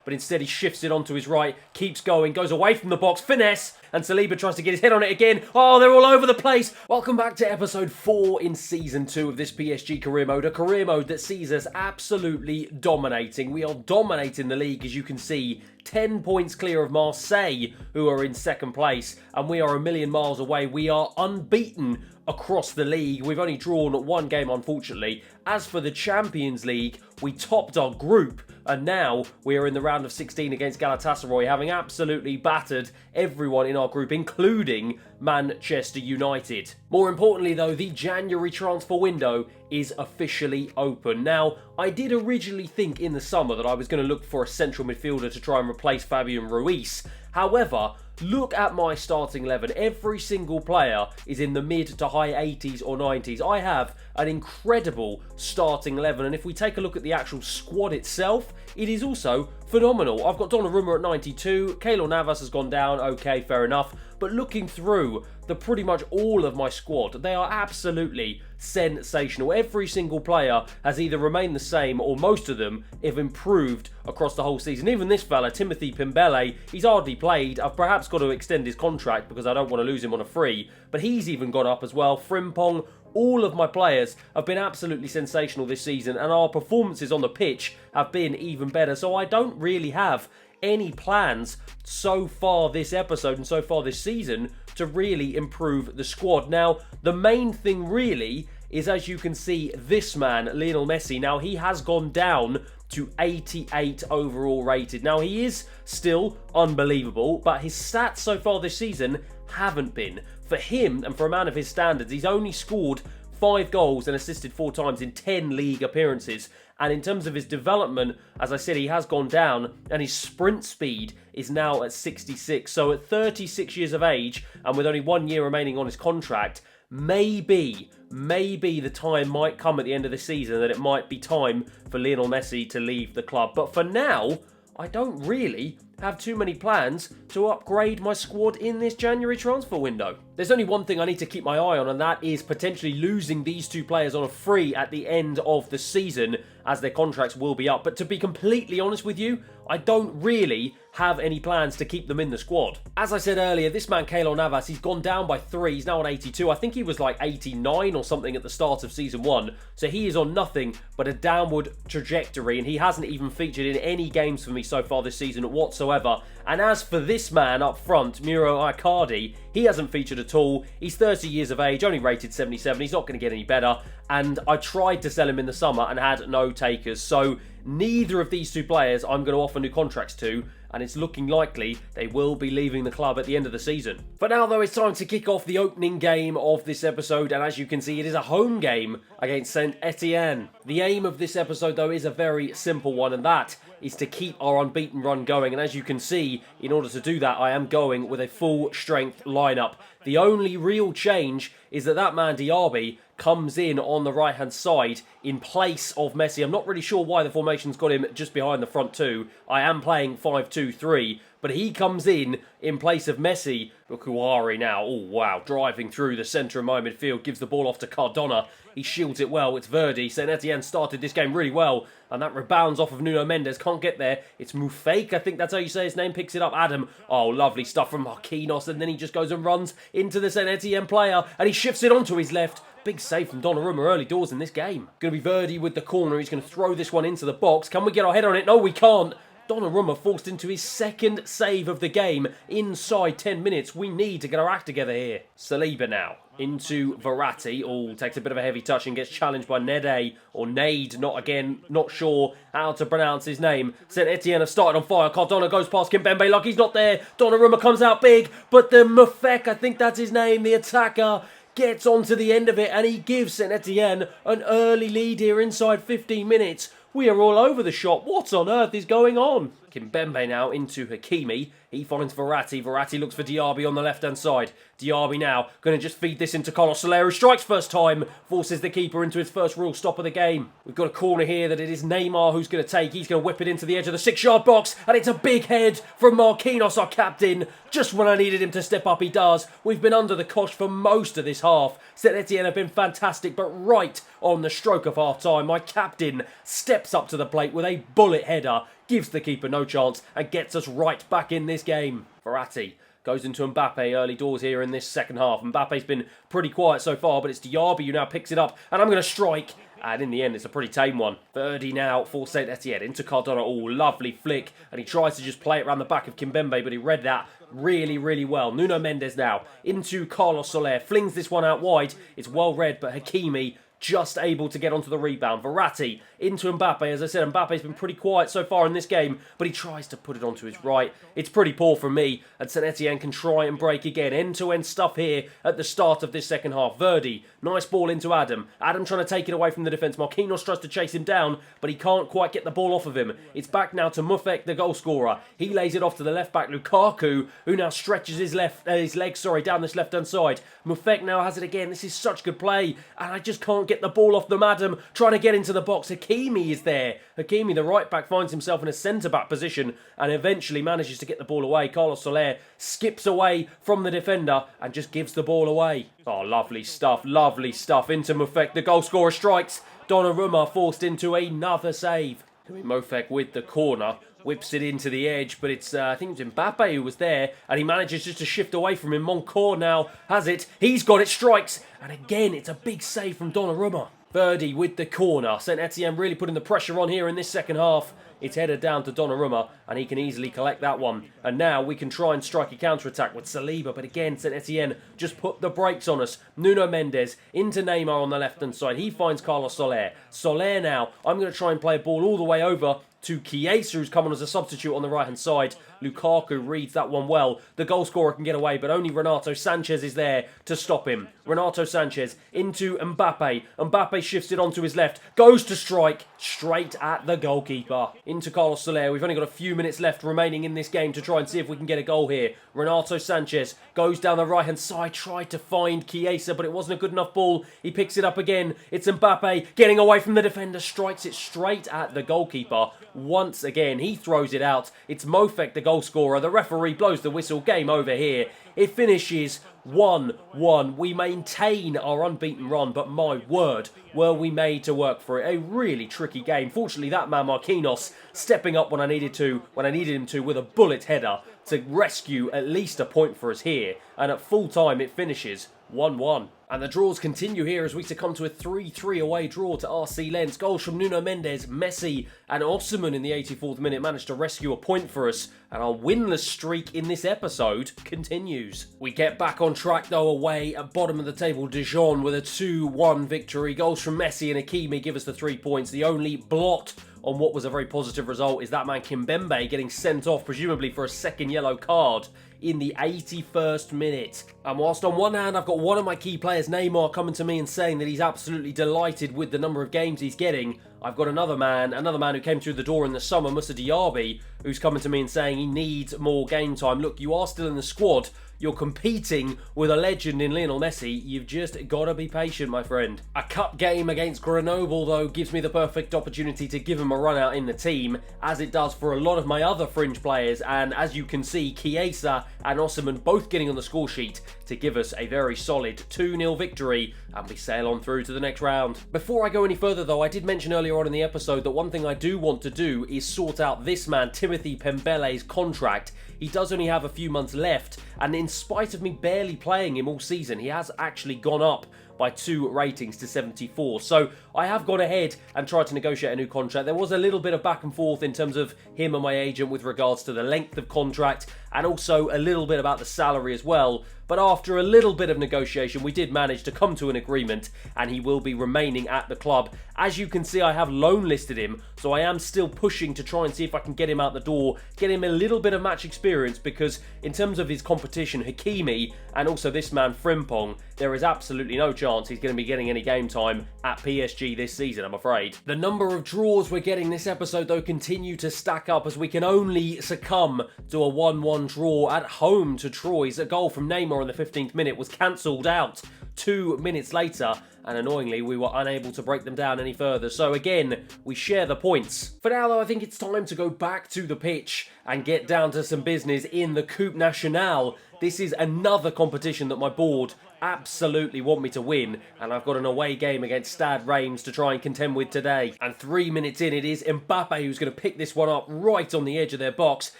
But instead he shifts it onto his right, keeps going, goes away from the box, finesse, and Saliba tries to get his head on it again. Oh, they're all over the place. Welcome back to episode 4 in season 2 of this PSG career mode. A career mode that sees us absolutely dominating. We are dominating the league, as you can see. 10 points clear of Marseille, who are in second place, and we are a million miles away. We are unbeaten across the league. We've only drawn 1 game, unfortunately. As for the Champions League, we topped our group, and now we are in the round of 16 against Galatasaray, having absolutely battered everyone in our group, including Manchester United. More importantly, though, the January transfer window is officially open. Now, I did originally think in the summer that I was going to look for a central midfielder to try and replace Fabian Ruiz. However, look at my starting 11. Every single player is in the mid to high 80s or 90s. I have an incredible starting 11, and if we take a look at the actual squad itself, it is also phenomenal. I've got Donnarumma at 92, Keylor Navas has gone down, okay, fair enough, but looking through pretty much all of my squad, they are absolutely sensational. Every single player has either remained the same or most of them have improved across the whole season. Even this fella, Timothy Pimbele, he's hardly played. I've perhaps got to extend his contract because I don't want to lose him on a free, but he's even gone up as well. Frimpong, all of my players have been absolutely sensational this season, and our performances on the pitch have been even better. So I don't really have any plans so far this episode and so far this season to really improve the squad. Now, the main thing really is, as you can see, this man, Lionel Messi. Now, he has gone down to 88 overall rated. Now, he is still unbelievable, but his stats so far this season haven't been. For him, and for a man of his standards, he's only scored 5 goals and assisted 4 times in 10 league appearances. And in terms of his development, as I said, he has gone down, and his sprint speed is now at 66. So at 36 years of age, and with only 1 year remaining on his contract, maybe the time might come at the end of the season that it might be time for Lionel Messi to leave the club. But for now, I don't really have too many plans to upgrade my squad in this January transfer window. There's only one thing I need to keep my eye on, and that is potentially losing these 2 players on a free at the end of the season, as their contracts will be up. But to be completely honest with you, I don't really have any plans to keep them in the squad. As I said earlier, this man Keylor Navas, he's gone down by 3. He's now on 82. I think he was like 89 or something at the start of season 1. So he is on nothing but a downward trajectory, and he hasn't even featured in any games for me so far this season whatsoever. And as for this man up front, Miro Icardi, he hasn't featured at all. He's 30 years of age, only rated 77. He's not going to get any better. And I tried to sell him in the summer and had no takers. So neither of these 2 players I'm going to offer new contracts to, and it's looking likely they will be leaving the club at the end of the season. For now, though, it's time to kick off the opening game of this episode, and as you can see, it is a home game against Saint-Etienne. The aim of this episode, though, is a very simple one, and that is to keep our unbeaten run going. And as you can see, in order to do that, I am going with a full-strength lineup. The only real change is that man Diaby comes in on the right-hand side in place of Messi. I'm not really sure why the formation's got him just behind the front 2. I am playing 5-2-3, but he comes in place of Messi. Kouari now, oh wow, driving through the centre of my midfield, gives the ball off to Cardona. He shields it well, it's Verdi. Saint-Etienne started this game really well, and that rebounds off of Nuno Mendes, can't get there. It's Mufake, I think that's how you say his name, picks it up. Adam, oh lovely stuff from Marquinhos, and then he just goes and runs into the Saint-Etienne player, and he shifts it onto his left. Big save from Donnarumma early doors in this game. Going to be Verdi with the corner. He's going to throw this one into the box. Can we get our head on it? No, we can't. Donnarumma forced into his 2nd save of the game inside 10 minutes. We need to get our act together here. Saliba now into Verratti. Oh, takes a bit of a heavy touch and gets challenged by Nede or Nade. Not sure how to pronounce his name. Saint-Etienne have started on fire. Cardona goes past Kimpembe like he's not there. Donnarumma comes out big, but the Mufek, I think that's his name, the attacker, gets onto the end of it, and he gives Saint-Etienne an early lead here inside 15 minutes. We are all over the shop. What on earth is going on? Kimpembe now into Hakimi. He finds Verratti. Verratti looks for Diaby on the left-hand side. Diaby now going to just feed this into Carlos Soler, who strikes first time, forces the keeper into his first real stop of the game. We've got a corner here that it is Neymar who's going to take. He's going to whip it into the edge of the 6-yard box, and it's a big head from Marquinhos, our captain. Just when I needed him to step up, he does. We've been under the cosh for most of this half. Saint-Etienne have been fantastic, but right on the stroke of half-time, my captain steps steps up to the plate with a bullet header, gives the keeper no chance, and gets us right back in this game. Verratti goes into Mbappe early doors here in this second half. Mbappe's been pretty quiet so far, but it's Diaby who now picks it up, and I'm going to strike. And in the end, it's a pretty tame one. Verratti now for Saint-Etienne into Cardona. Oh, lovely flick. And he tries to just play it around the back of Kimpembe, but he read that really, really well. Nuno Mendes now into Carlos Soler. Flings this one out wide. It's well read, but Hakimi just able to get onto the rebound. Verratti into Mbappe. As I said, Mbappe's been pretty quiet so far in this game, but he tries to put it onto his right. It's pretty poor from me, and Saint-Etienne can try and break again. End-to-end stuff here at the start of this second half. Verdi, nice ball into Adam. Adam trying to take it away from the defence. Marquinhos tries to chase him down, but he can't quite get the ball off of him. It's back now to Mufek, the goal scorer. He lays it off to the left-back, Lukaku, who now stretches his legs down this left-hand side. Mufek now has it again. This is such good play, and I just can't get the ball off them. Adam trying to get into the box. Hakimi is there. Hakimi, the right back, finds himself in a centre-back position and eventually manages to get the ball away. Carlos Soler skips away from the defender and just gives the ball away. Oh, lovely stuff, lovely stuff. Into Mufek, the goal scorer strikes. Donnarumma forced into another save. Mofek with the corner, whips it into the edge, but it's, I think it's Mbappe who was there, and he manages just to shift away from him. Moncourt now has it, he's got it, strikes, and again, it's a big save from Donnarumma. Verdi with the corner. Saint-Etienne really putting the pressure on here in this second half. It's headed down to Donnarumma, and he can easily collect that one. And now we can try and strike a counter-attack with Saliba, but again, Saint-Etienne just put the brakes on us. Nuno Mendes into Neymar on the left-hand side. He finds Carlos Soler. Soler now, I'm going to try and play a ball all the way over to Chiesa, who's come on as a substitute on the right-hand side. Lukaku reads that one well. The goal scorer can get away, but only Renato Sanchez is there to stop him. Renato Sanchez into Mbappe. Mbappe shifts it onto his left, goes to strike, straight at the goalkeeper. Into Carlos Soler. We've only got a few minutes left remaining in this game to try and see if we can get a goal here. Renato Sanchez goes down the right-hand side, tried to find Chiesa, but it wasn't a good enough ball. He picks it up again. It's Mbappe getting away from the defender, strikes it straight at the goalkeeper. Once again, he throws it out. It's Mofek, the goal scorer. The referee blows the whistle. Game over here. It finishes 1-1. We maintain our unbeaten run, but my word, were we made to work for it. A really tricky game. Fortunately, that man Marquinhos stepping up when I needed him to with a bullet header to rescue at least a point for us here. And at full time, it finishes 1-1. And the draws continue here as we succumb to a 3-3 away draw to RC Lens. Goals from Nuno Mendes, Messi and Osimhen in the 84th minute managed to rescue a point for us. And our winless streak in this episode continues. We get back on track though away at bottom of the table. Dijon with a 2-1 victory. Goals from Messi and Hakimi give us the 3 points. The only blot on what was a very positive result is that man Kimpembe getting sent off, presumably for a second yellow card in the 81st minute. And whilst on one hand I've got one of my key players, Neymar, coming to me and saying that he's absolutely delighted with the number of games he's getting, I've got another man who came through the door in the summer, Moussa Diaby, who's coming to me and saying he needs more game time. Look, you are still in the squad. You're competing with a legend in Lionel Messi. You've just got to be patient, my friend. A cup game against Grenoble, though, gives me the perfect opportunity to give him a run out in the team, as it does for a lot of my other fringe players. And as you can see, Chiesa and Osimhen both getting on the score sheet to give us a very solid 2-0 victory, and we sail on through to the next round. Before I go any further, though, I did mention earlier on in the episode that one thing I do want to do is sort out this man, Timothy Pembele's contract. He does only have a few months left, and in spite of me barely playing him all season, he has actually gone up by 2 ratings to 74. So I have gone ahead and tried to negotiate a new contract. There was a little bit of back and forth in terms of him and my agent with regards to the length of contract, and also a little bit about the salary as well. But after a little bit of negotiation, we did manage to come to an agreement, and he will be remaining at the club. As you can see, I have loan listed him, so I am still pushing to try and see if I can get him out the door, get him a little bit of match experience, because in terms of his competition, Hakimi, and also this man, Frimpong, there is absolutely no chance he's going to be getting any game time at PSG this season, I'm afraid. The number of draws we're getting this episode, though, continue to stack up as we can only succumb to a 1-1 draw at home to Troyes. A goal from Neymar in the 15th minute was cancelled out 2 minutes later, and annoyingly we were unable to break them down any further. So again, we share the points. For now though, I think it's time to go back to the pitch and get down to some business in the Coupe Nationale. This is another competition that my board absolutely want me to win, and I've got an away game against Stade Reims to try and contend with today. And 3 minutes in, it is Mbappe who's going to pick this one up right on the edge of their box.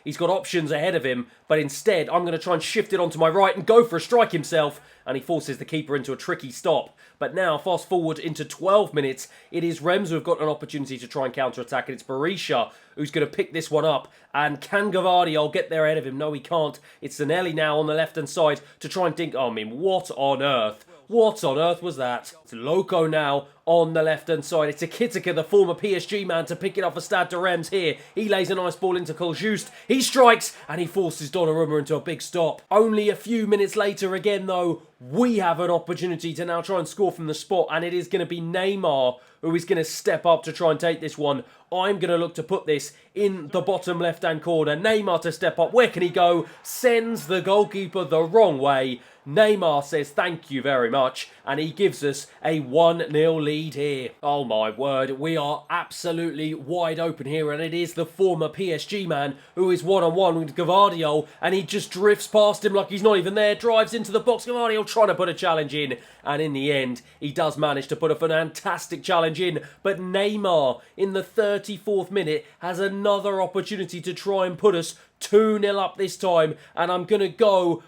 He's got options ahead of him, but instead I'm going to try and shift it onto my right and go for a strike himself, and he forces the keeper into a tricky stop. But now, fast forward into 12 minutes, it is Reims who have got an opportunity to try and counter-attack, and it's Berisha who's going to pick this one up. And can Gavardiol get there ahead of him? No, he can't. It's Zanelli now on the left-hand side to try and dink. Oh, I mean, what on earth? What on earth was that? It's Loco now on the left-hand side. It's Akitika, the former PSG man, to pick it up for Stade de Reims here. He lays a nice ball into Coljuste. He strikes, and he forces Donnarumma into a big stop. Only a few minutes later again, though, we have an opportunity to now try and score from the spot, and it is going to be Neymar who is going to step up to try and take this one. I'm going to look to put this in the bottom left-hand corner. Neymar to step up. Where can he go? Sends the goalkeeper the wrong way. Neymar says thank you very much, and he gives us a 1-0 lead here. Oh my word, we are absolutely wide open here, and it is the former PSG man who is one-on-one with Gavardiol, and he just drifts past him like he's not even there, drives into the box. Gavardiol trying to put a challenge in, and in the end, he does manage to put a fantastic challenge in, but Neymar, in the 34th minute, has another opportunity to try and put us 2-0 up this time, and I'm going to go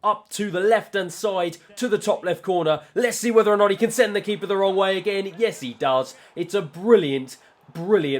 up to the left-hand side, to the top left corner. Let's see whether or not he can send the keeper the wrong way again. Yes, he does. It's a brilliant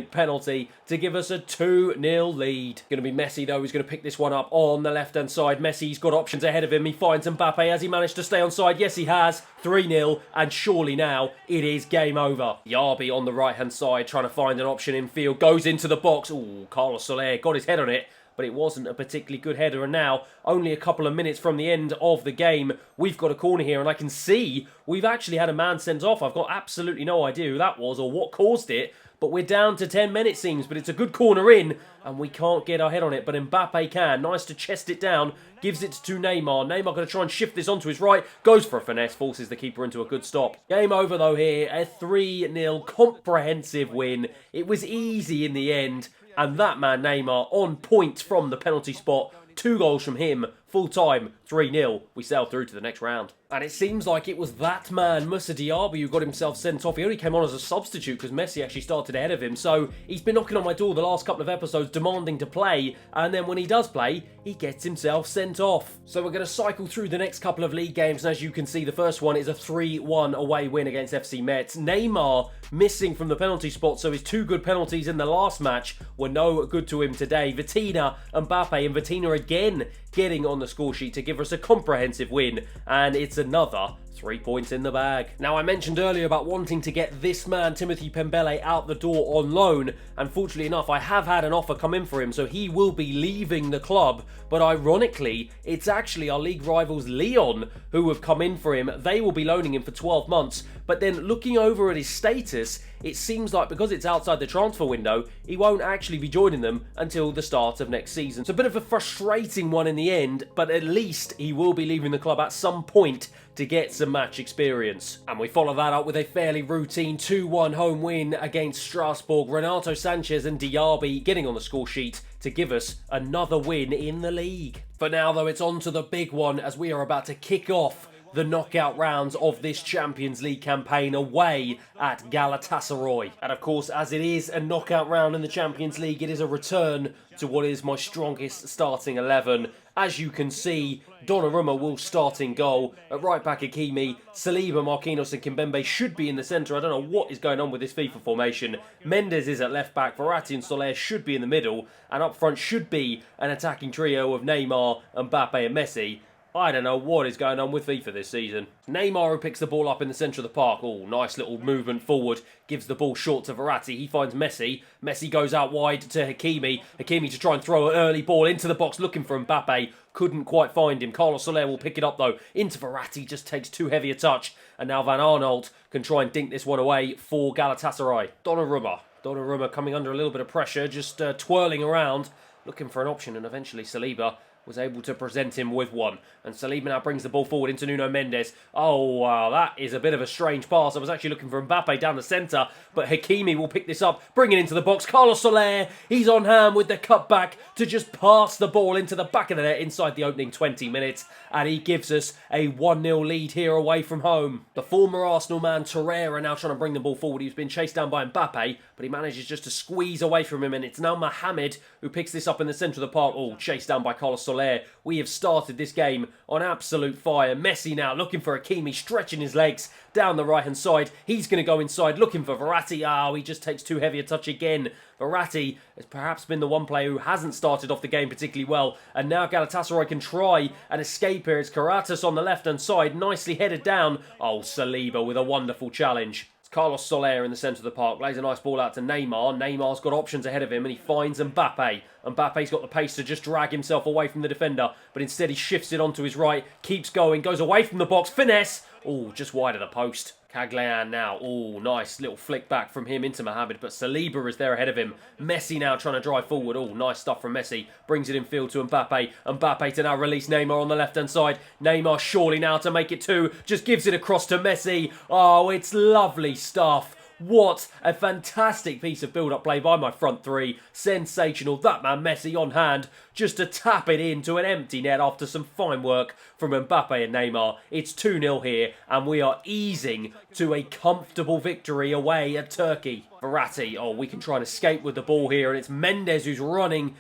penalty to give us a 2-0 lead. Going to be Messi, though, who's going to pick this one up on the left-hand side. Messi's got options ahead of him. He finds Mbappe. Has he managed to stay on side? Yes, he has. 3-0, and surely now it is game over. Yarbi on the right-hand side, trying to find an option in field. Goes into the box. Ooh, Carlos Soler got his head on it, but it wasn't a particularly good header. And now, only a couple of minutes from the end of the game, we've got a corner here, and I can see we've actually had a man sent off. I've got absolutely no idea who that was or what caused it, but we're down to 10 men, it seems. But it's a good corner in, and we can't get our head on it, but Mbappe can. Nice to chest it down, gives it to Neymar. Neymar going to try and shift this onto his right, goes for a finesse, forces the keeper into a good stop. Game over, though, here. A 3-0 comprehensive win. It was easy in the end. And that man, Neymar, on point from the penalty spot. 2 goals from him, full time, 3-0. We sail through to the next round. And it seems like it was that man, Moussa Diaby, who got himself sent off. He only came on as a substitute because Messi actually started ahead of him. So he's been knocking on my door the last couple of episodes demanding to play. And then when he does play, he gets himself sent off. So we're going to cycle through the next couple of league games. And as you can see, the first one is a 3-1 away win against FC Metz. Neymar missing from the penalty spot. So his 2 good penalties in the last match were no good to him today. Vitina, Mbappe, and Vitina again getting on the score sheet to give us a comprehensive win, and it's another 3 points in the bag. Now, I mentioned earlier about wanting to get this man, Timothy Pembele, out the door on loan, and fortunately enough, I have had an offer come in for him, so he will be leaving the club, but ironically, it's actually our league rivals Lyon who have come in for him. They will be loaning him for 12 months, but then looking over at his status, it seems like because it's outside the transfer window, he won't actually be joining them until the start of next season. It's a bit of a frustrating one in the end, but at least he will be leaving the club at some point to get some match experience. And we follow that up with a fairly routine 2-1 home win against Strasbourg. Renato Sanchez and Diaby getting on the score sheet to give us another win in the league. For now, though, it's on to the big one as we are about to kick off the knockout rounds of this Champions League campaign away at Galatasaray. And of course, as it is a knockout round in the Champions League, it is a return to what is my strongest starting 11. As you can see, Donnarumma will start in goal. At right back, Hakimi, Saliba, Marquinhos and Kimpembe should be in the centre. I don't know what is going on with this FIFA formation. Mendes is at left back, Verratti and Soler should be in the middle. And up front should be an attacking trio of Neymar, Mbappe and Messi. I don't know what is going on with FIFA this season. Neymar, who picks the ball up in the centre of the park. Oh, nice little movement forward. Gives the ball short to Verratti. He finds Messi. Messi goes out wide to Hakimi. Hakimi to try and throw an early ball into the box looking for Mbappe. Couldn't quite find him. Carlos Soler will pick it up though. Into Verratti. Just takes too heavy a touch. And now Van Aanholt can try and dink this one away for Galatasaray. Donnarumma coming under a little bit of pressure. Just twirling around. Looking for an option, and eventually Saliba was able to present him with one. And Saliba now brings the ball forward into Nuno Mendes. Oh, wow, that is a bit of a strange pass. I was actually looking for Mbappe down the centre, but Hakimi will pick this up, bring it into the box. Carlos Soler, he's on hand with the cutback to just pass the ball into the back of the net inside the opening 20 minutes. And he gives us a 1-0 lead here away from home. The former Arsenal man, Torreira, now trying to bring the ball forward. He's been chased down by Mbappe, but he manages just to squeeze away from him. And it's now Mohamed who picks this up in the centre of the park. Oh, chased down by Carlos Soler. We have started this game on absolute fire. Messi now looking for Hakimi, stretching his legs down the right-hand side. He's going to go inside, looking for Verratti. Oh, he just takes too heavy a touch again. Verratti has perhaps been the one player who hasn't started off the game particularly well. And now Galatasaray can try and escape here. It's Karatas on the left-hand side, nicely headed down. Oh, Saliba with a wonderful challenge. Carlos Soler in the centre of the park, lays a nice ball out to Neymar. Neymar's got options ahead of him and he finds Mbappe. Mbappe's got the pace to just drag himself away from the defender, but instead he shifts it onto his right, keeps going, goes away from the box, finesse. Oh, just wide of the post. Caglian now. Oh, nice little flick back from him into Mohamed, but Saliba is there ahead of him. Messi now trying to drive forward. Oh, nice stuff from Messi. Brings it in field to Mbappe. Mbappe to now release Neymar on the left-hand side. Neymar surely now to make it two. Just gives it across to Messi. Oh, it's lovely stuff. What a fantastic piece of build-up play by my front three. Sensational. That man Messi on hand just to tap it into an empty net after some fine work from Mbappe and Neymar. It's 2-0 here and we are easing to a comfortable victory away at Turkey. Verratti, oh, we can try and escape with the ball here and it's Mendes who's running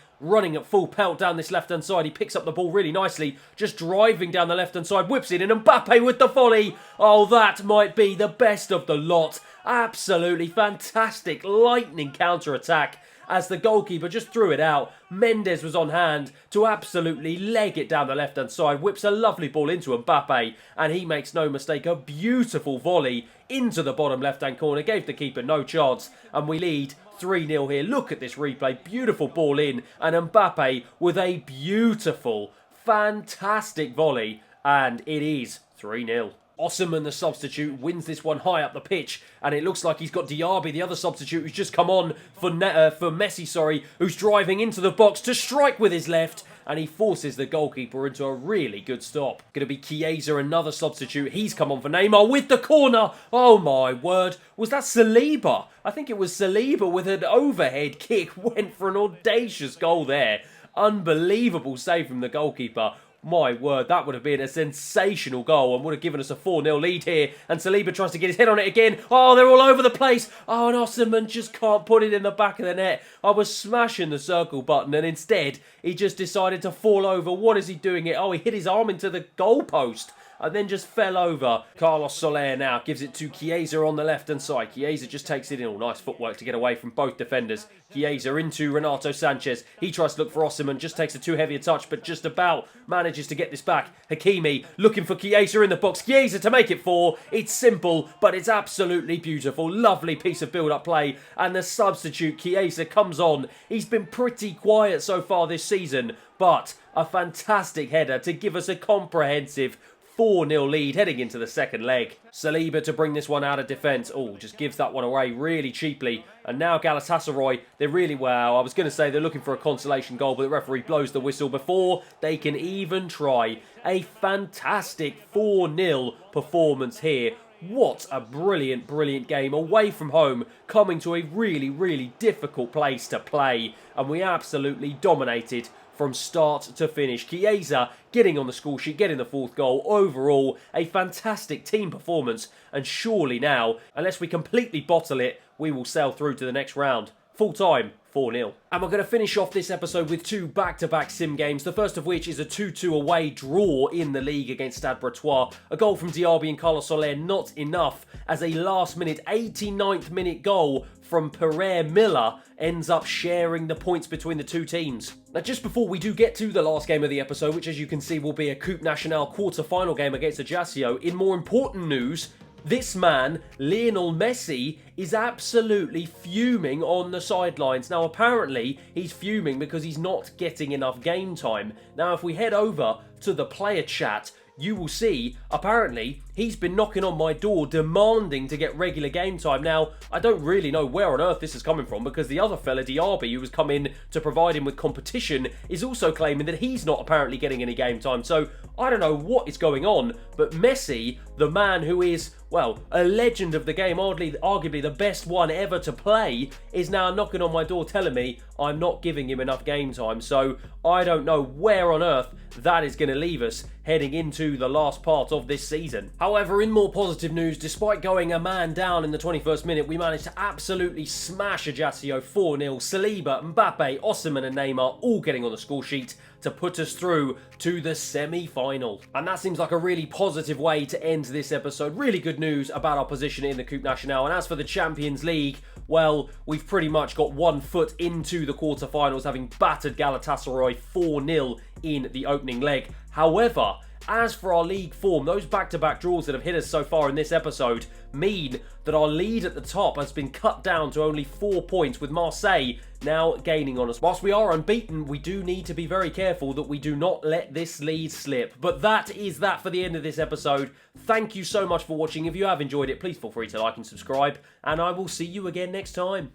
at full pelt down this left-hand side. He picks up the ball really nicely, just driving down the left-hand side, whips it in, and Mbappe with the volley. Oh, that might be the best of the lot. Absolutely fantastic lightning counter-attack as the goalkeeper just threw it out. Mendes was on hand to absolutely leg it down the left-hand side, whips a lovely ball into Mbappe, and he makes no mistake, a beautiful volley into the bottom left-hand corner, gave the keeper no chance, and we lead 3-0 here. Look at this replay, beautiful ball in, and Mbappe with a beautiful, fantastic volley, and it is 3-0. Osimhen, the substitute, wins this one high up the pitch, and it looks like he's got Diaby, the other substitute, who's just come on for Messi, who's driving into the box to strike with his left, and he forces the goalkeeper into a really good stop. Going to be Chiesa, another substitute. He's come on for Neymar with the corner. Oh my word. Was that Saliba? I think it was Saliba with an overhead kick. Went for an audacious goal there. Unbelievable save from the goalkeeper. My word, that would have been a sensational goal and would have given us a 4-0 lead here. And Saliba tries to get his head on it again. Oh, they're all over the place. Oh, and Osimhen just can't put it in the back of the net. I was smashing the circle button and instead he just decided to fall over. What is he doing here? Oh, he hit his arm into the goalpost and then just fell over. Carlos Soler now gives it to Chiesa on the left-hand side. Chiesa just takes it in. Oh, nice footwork to get away from both defenders. Chiesa into Renato Sanchez. He tries to look for Osimhen, just takes a too heavy a touch, but just about manages to get this back. Hakimi looking for Chiesa in the box. Chiesa to make it 4. It's simple, but it's absolutely beautiful. Lovely piece of build-up play. And the substitute, Chiesa, comes on. He's been pretty quiet so far this season, but a fantastic header to give us a comprehensive 4-0 lead heading into the second leg. Saliba to bring this one out of defence. Oh, just gives that one away really cheaply. And now Galatasaray, they're really, well, I was going to say they're looking for a consolation goal, but the referee blows the whistle before they can even try. A fantastic 4-0 performance here. What a brilliant, brilliant game away from home, coming to a really, really difficult place to play. And we absolutely dominated from start to finish. Chiesa getting on the score sheet, getting the 4th goal. Overall, a fantastic team performance. And surely now, unless we completely bottle it, we will sail through to the next round. Full time, 4-0. And we're going to finish off this episode with 2 back-to-back sim games, the first of which is a 2-2 away draw in the League against Stade Brestois. A goal from Diaby and Carlos Soler, not enough, as a last-minute 89th minute goal from Pierre Miller ends up sharing the points between the two teams. Now, just before we do get to the last game of the episode, which as you can see will be a Coupe Nationale quarter-final game against Ajaccio, in more important news, this man, Lionel Messi, is absolutely fuming on the sidelines. Now, apparently, he's fuming because he's not getting enough game time. Now, if we head over to the player chat, you will see, apparently, he's been knocking on my door demanding to get regular game time. Now, I don't really know where on earth this is coming from, because the other fella, Diaby, who has come in to provide him with competition, is also claiming that he's not apparently getting any game time. So I don't know what is going on, but Messi, the man who is, well, a legend of the game, arguably the best one ever to play, is now knocking on my door telling me I'm not giving him enough game time. So I don't know where on earth that is going to leave us heading into the last part of this season. However, in more positive news, despite going a man down in the 21st minute, we managed to absolutely smash Ajaccio 4-0. Saliba, Mbappe, Osimhen and Neymar all getting on the score sheet to put us through to the semi-final. And that seems like a really positive way to end this episode. Really good news about our position in the Coupe Nationale. And as for the Champions League, well, we've pretty much got 1 foot into the quarterfinals, having battered Galatasaray 4-0 in the opening leg. However, as for our league form, those back-to-back draws that have hit us so far in this episode mean that our lead at the top has been cut down to only 4 points, with Marseille now gaining on us. Whilst we are unbeaten, we do need to be very careful that we do not let this lead slip. But that is that for the end of this episode. Thank you so much for watching. If you have enjoyed it, please feel free to like and subscribe, and I will see you again next time.